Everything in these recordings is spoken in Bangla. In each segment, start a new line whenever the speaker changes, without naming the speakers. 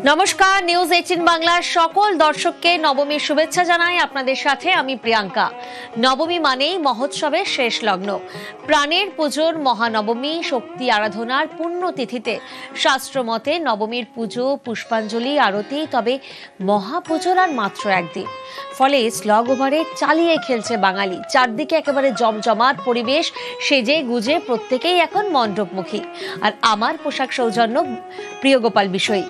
নমস্কার, নিউজ 18 বাংলার সকল দর্শককে নবমীর শুভেচ্ছা জানাই। আপনাদের সাথে আমি প্রিয়াঙ্কা। নবমী মানেই মহোৎসবের শেষ লগ্ন, প্রাণের পুজোর মহানবমী, শক্তি আরাধনার পুণ্যতিথিতে শাস্ত্রমতে নবমীর পুজো, পুষ্পাঞ্জলি, আরতি, তবে মহাপুজোর আর মাত্র একদিন। ফলে স্লগ ওভারে চালিয়ে খেলছে বাঙালি। চারদিকে একেবারে জমজমাট পরিবেশ, সেজে গুজে প্রত্যেকেই এখন মণ্ডপমুখী। আর আমার পোশাক সৌজন্য প্রিয়গোপাল বিষয়ী।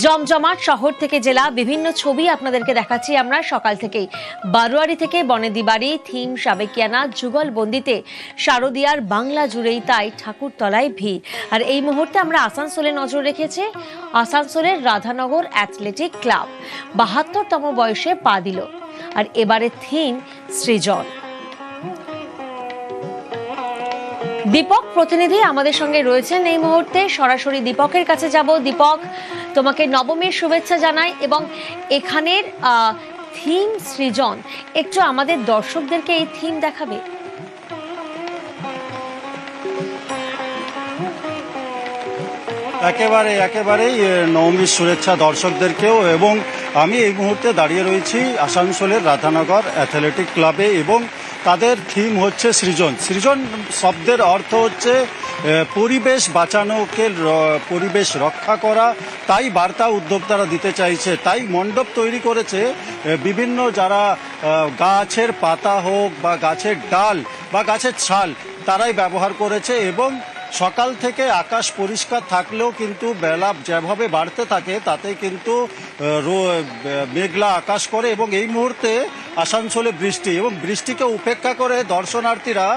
জমজমাট শহর থেকে জেলা বিভিন্ন ছবি আপনাদেরকে দেখাচ্ছি আমরা সকাল থেকেই। বারোয়ারি থেকে বনেদি বাড়ি, থিম সাবেকিয়ানা, যুগলবন্দিতে শারদিয়ার বাংলা জুড়েই তাই ঠাকুরতলায় ভিড়। আর এই মুহূর্তে আমরা আসানসোলে নজর রেখেছি। আসানসোলের রাধানগর অ্যাথলেটিক ক্লাব ৭২তম বয়সে পা দিল। আর এবারে থিম সৃজন। দীপক প্রতিনিধি আমাদের সঙ্গে রয়েছেন এই মুহূর্তে। সরাসরি দীপকের কাছে যাব। দীপক, তোমাকে নবমীর শুভেচ্ছা জানাই এবং এখানের থিম সৃজন একটু আমাদের দর্শকদেরকে এই থিম দেখাবে।
একেবারেই নবমীর শুভেচ্ছা দর্শকদেরকেও। এবং আমি এই মুহূর্তে দাঁড়িয়ে রয়েছি আসানসোলের রাধানগর অ্যাথলেটিক ক্লাবে এবং তাদের থিম হচ্ছে সৃজন। সৃজন শব্দের অর্থ হচ্ছে পরিবেশ বাঁচানোকে, পরিবেশ রক্ষা করা, তাই বার্তা উদ্যোক্তারা দিতে চাইছে। তাই মণ্ডপ তৈরি করেছে বিভিন্ন, যারা গাছের পাতা হোক বা গাছের ডাল বা গাছের ছাল তারাই ব্যবহার করেছে। এবং সকাল থেকে আকাশ পরিষ্কার থাকলেও কিন্তু বেলা যেভাবে বাড়তে থাকে তাতে কিন্তু মেঘলা আকাশ করে। এবং এই মুহূর্তে আসানসোলে বৃষ্টি, এবং বৃষ্টিকে উপেক্ষা করে দর্শনার্থীরা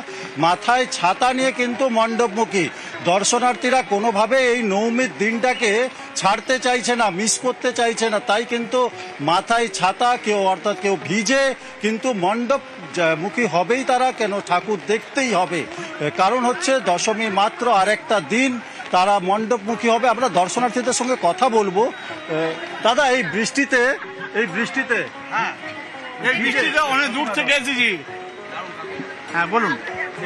মাথায় ছাতা নিয়ে কিন্তু মণ্ডপমুখী। দর্শনার্থীরা কোনোভাবে এই নবমীর দিনটাকে ছাড়তে চাইছে না, মিস করতে চাইছে না। তাই কিন্তু মাথায় ছাতা, কেউ ভিজে কিন্তু মণ্ডপমুখী হবেই তারা। কেন, ঠাকুর দেখতেই হবে। কারণ হচ্ছে দশমী মাত্র আরেকটা দিন, তারা মণ্ডপমুখী হবে। আমরা দর্শনার্থীদের সঙ্গে কথা বলবো। দাদা, এই বৃষ্টিতে
হ্যাঁ, এই বৃষ্টিতে অনেক দূর থেকে এসেছি। হ্যাঁ বলুন।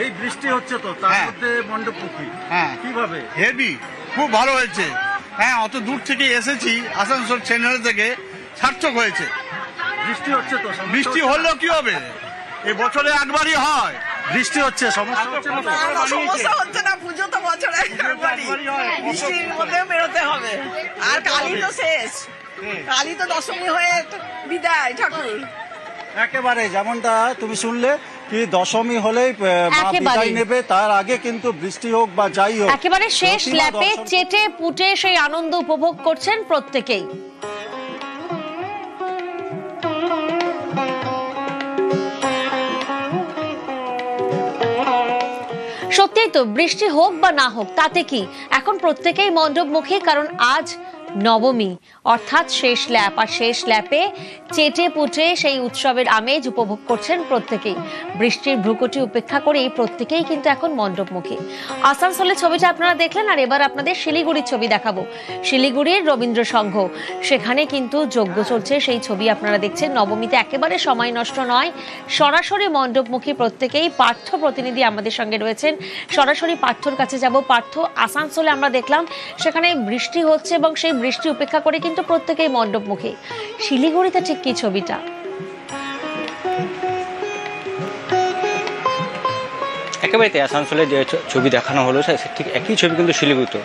এই বৃষ্টি হচ্ছে তো, তার মধ্যে মণ্ডপমুখী,
হ্যাঁ
কিভাবে?
হেভি, খুব ভালো হয়েছে। হ্যাঁ, অত দূর থেকে এসেছি আসানসোল চেন্নাই থেকে, সার্থক হয়েছে।
বৃষ্টি হচ্ছে তো,
বৃষ্টি হলেও কি হবে, এই বছরে একবারই হয়।
বৃষ্টি হচ্ছে, সমস্যা হচ্ছে না?
সমস্যা হচ্ছে না, পুজো তো বছরে একবারই, বৃষ্টির মধ্যেও বেরোতে হবে। আর কালই তো শেষ, কালই তো দশমী হয়ে বিদায় ঠাকুর।
একেবারে যেমনটা তুমি শুনলে, কি দশমী হলেই মা বিদায় নেবে, তার আগে কিন্তু বৃষ্টি হোক বা যাই হোক,
একেবারে শেষ ল্যাপে চেটে পুটে সেই আনন্দ উপভোগ করছেন প্রত্যেকেই। সত্যিই তো, বৃষ্টি হোক বা না হোক তাতে কি, এখন প্রত্যেকেই মণ্ডপমুখী। কারণ আজ নবমী, অর্থাৎ শেষ ল্যাপ। আর শেষ ল্যাপে চেটে পুটে সেই উৎসবের আমেজ উপভোগ করছেন প্রত্যেকেই। বৃষ্টির ভ্রুকুটি উপেক্ষা করেই প্রত্যেকেই কিন্তু এখন মণ্ডপমুখী। আসানসোলের ছবিটা আপনারা দেখলেন, আর এবার আপনাদের শিলিগুড়ির ছবি দেখাবো। শিলিগুড়ির রবীন্দ্র সংঘ, সেখানে কিন্তু যজ্ঞ চলছে, সেই ছবি আপনারা দেখছেন। নবমীতে একেবারে সময় নষ্ট নয়, সরাসরি মণ্ডপমুখী প্রত্যেকেই। পার্থ প্রতিনিধি আমাদের সঙ্গে রয়েছেন, সরাসরি পার্থর কাছে যাব। পার্থ, আসানসোলে আমরা দেখলাম সেখানে বৃষ্টি হচ্ছে এবং সেই বৃষ্টি উপেক্ষা করে কিন্তু প্রত্যেকেই মণ্ডপমুখী। শিলিগুড়িতে ঠিক কি ছবিটা?
একেবারে আসানসোলে যে ছবি দেখানো হলো ঠিক একই ছবি কিন্তু শিলিগুড়িতে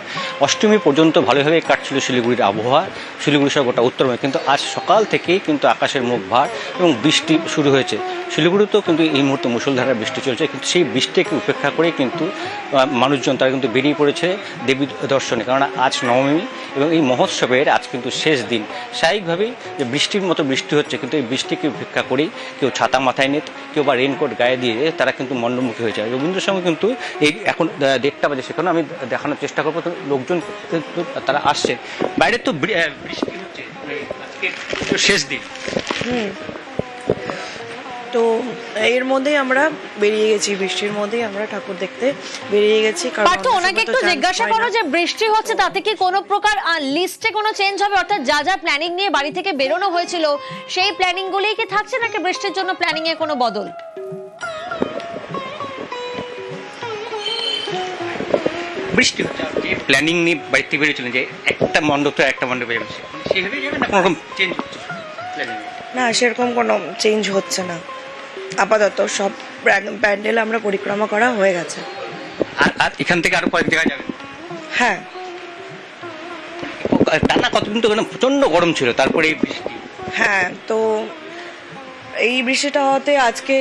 অষ্টমী পর্যন্ত ভালোভাবে কাটছিল শিলিগুড়ির আবহাওয়া, শিলিগুড়ি সহ গোটা উত্তরবঙ্গে। কিন্তু আজ সকাল থেকেই কিন্তু আকাশের মুখ ভার এবং বৃষ্টি শুরু হয়েছে। শিলিগুড়িতেও কিন্তু এই মুহূর্তে মুষলধারে বৃষ্টি চলছে, কিন্তু সেই বৃষ্টিকে উপেক্ষা করে কিন্তু মানুষজন তারা কিন্তু বেরিয়ে পড়েছে দেবী দর্শনে। কারণ আজ নবমী এবং এই মহোৎসবের আজ কিন্তু শেষ দিন। স্বাভাবিকভাবেই যে বৃষ্টির মতো বৃষ্টি হচ্ছে, কিন্তু এই বৃষ্টিকে উপেক্ষা করেই কেউ ছাতা মাথায় নিয়ে, কেউ বা রেনকোট গায়ে দিয়ে তারা কিন্তু মণ্ডপমুখী হয়ে যায়। রবীন্দ্র সঙ্গে কিন্তু এই এখন 1:30 বাজে, সেখানে আমি দেখানোর চেষ্টা করবো। লোকজন কিন্তু তারা আসছে, বাইরে তো বৃষ্টি হচ্ছে, আজকে শেষ দিন।
তো এর মধ্যেই আমরা বেরিয়ে গেছি, বৃষ্টির মধ্যেই আমরা ঠাকুর দেখতে বেরিয়ে গেছি।
পার্থ, ওনাকে একটু জিজ্ঞাসা করো যে বৃষ্টি হচ্ছে তাতে কি কোনো প্রকার লিস্টে কোনো চেঞ্জ হবে? অর্থাৎ যা যা প্ল্যানিং নিয়ে বাড়ি থেকে বেরোনো হয়েছিল সেই প্ল্যানিং গুলোই কি থাকছে, নাকি বৃষ্টির জন্য প্ল্যানিং এ কোনো বদল?
বৃষ্টি হচ্ছে, প্ল্যানিং নিয়ে বাড়িতে বেরিয়েছিলেন যে একটা মণ্ডপ তো একটা মণ্ডপে যাচ্ছে, সেভাবেই যাবে না কোনো রকম চেঞ্জ হচ্ছে
না সেরকম কোনো চেঞ্জ হচ্ছে না, আপাতত সব প্যান্ডেল আমরা পরিক্রমা করা হয়ে গেছে।
আর এখান থেকে আরো কয়েক জায়গায় যাবে?
হ্যাঁ,
টানা কতদিন তো প্রচন্ড গরম ছিল, তারপরে এই বৃষ্টি।
হ্যাঁ, তো এই বৃষ্টিটা হতে আজকে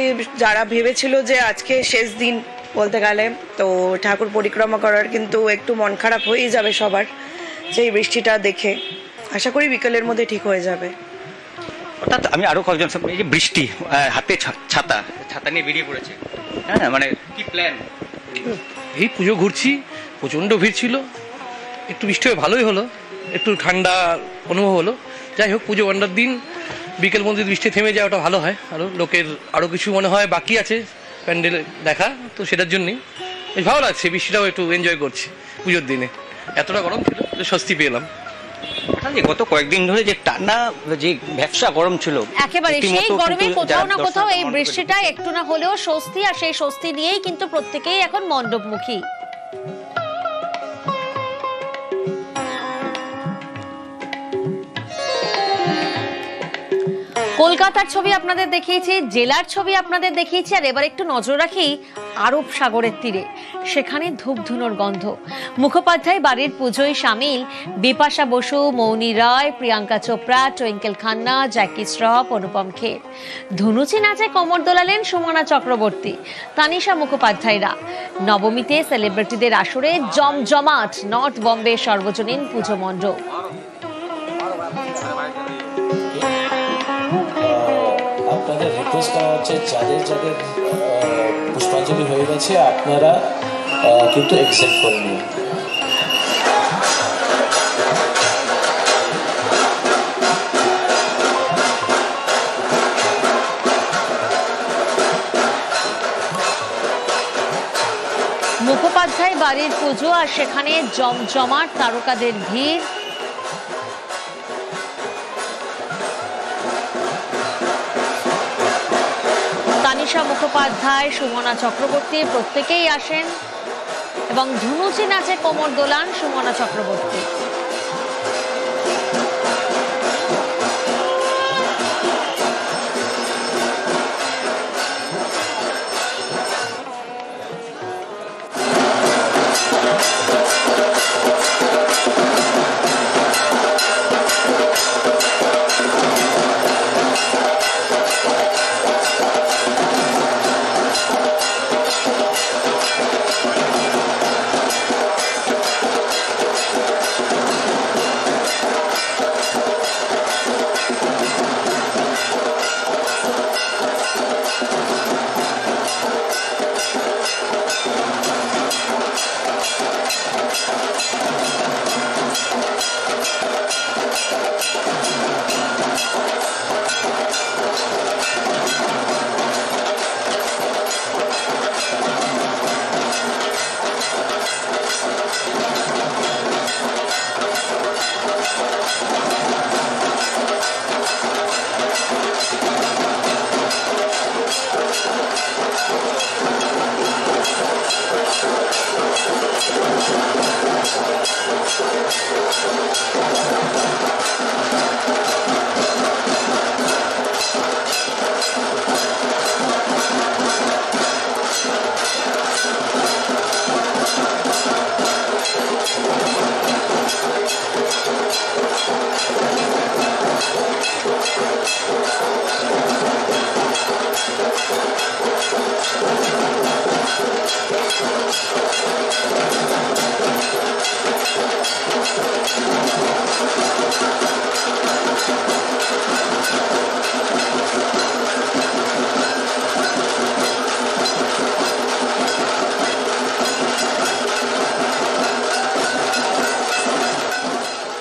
যারা ভেবেছিল যে আজকে শেষ দিন বলতে গেলে, তো ঠাকুর পরিক্রমা করার কিন্তু একটু মন খারাপ হয়েই যাবে সবার, যে এই বৃষ্টিটা দেখে। আশা করি বিকেলের মধ্যে ঠিক হয়ে যাবে।
অর্থাৎ আমি আরো কয়েকজন এই যে বৃষ্টি, হাতে ছাতা ছাতা নিয়ে বেরিয়ে পড়েছে, হ্যাঁ মানে কি প্ল্যান?
এই পুজো ঘুরছি, প্রচণ্ড ভিড় ছিল, একটু বৃষ্টি হয়ে ভালোই হলো, একটু ঠান্ডা অনুভব হলো। যাই হোক, পুজো বান্ডার দিন বিকেল মধ্যে বৃষ্টি থেমে যায়, ওটা ভালো হয়। আরও লোকের আরও কিছু মনে হয় বাকি আছে প্যান্ডেল দেখা, তো সেটার জন্যই বেশ ভালো লাগছে। বৃষ্টিটাও একটু এনজয় করছি পুজোর দিনে, এতটা গরম ছিল স্বস্তি পেলাম।
গত কয়েকদিন ধরে যে টানা যে ব্যবসা গরম ছিল,
একেবারে সেই
রীতিমতো
গরমে
কিন্তু
কোথাও
যারা
না কোথাও এই
দর্শকরা
বৃষ্টিটা একটু না হলেও স্বস্তি, আর সেই স্বস্তি নিয়েই কিন্তু প্রত্যেকেই এখন মণ্ডপমুখী। কলকাতার ছবি আপনাদের দেখিয়েছি, জেলার ছবি আপনাদের দেখিয়েছি, আর এবার একটু নজর রাখি আরব সাগরের তীরে। সেখানে ধূপধুনোর গন্ধ। মুখোপাধ্যায় বাড়ির পুজোয় সামিল বিপাশা বসু, মৌনী রায়, প্রিয়াঙ্কা চোপড়া, টুইঙ্কেল খান্না, জ্যাকি শ্রফ, অনুপম খের। ধুনুচি নাচে কোমর দোলালেন সুমনা চক্রবর্তী, তানিশা মুখোপাধ্যায়রা। নবমীতে সেলিব্রিটিদের আসরে জমজমাট নর্থ বম্বে সর্বজনীন পুজো মণ্ডপ।
আপনাদের রিকোয়েস্ট করা হচ্ছে, যাদের যাদের পুষ্পাঞ্জলি হয়ে গেছে আপনারা কিন্তু এক্সেপ্ট করে নিন।
মুখোপাধ্যায় বাড়ির পুজো, আর সেখানে জমজমাট তারকাদের ভিড়। তানিশা মুখোপাধ্যায়, সুমনা চক্রবর্তী প্রত্যেকেই আসেন এবং ধুনুচি নাচে কোমর দোলান সুমনা চক্রবর্তী।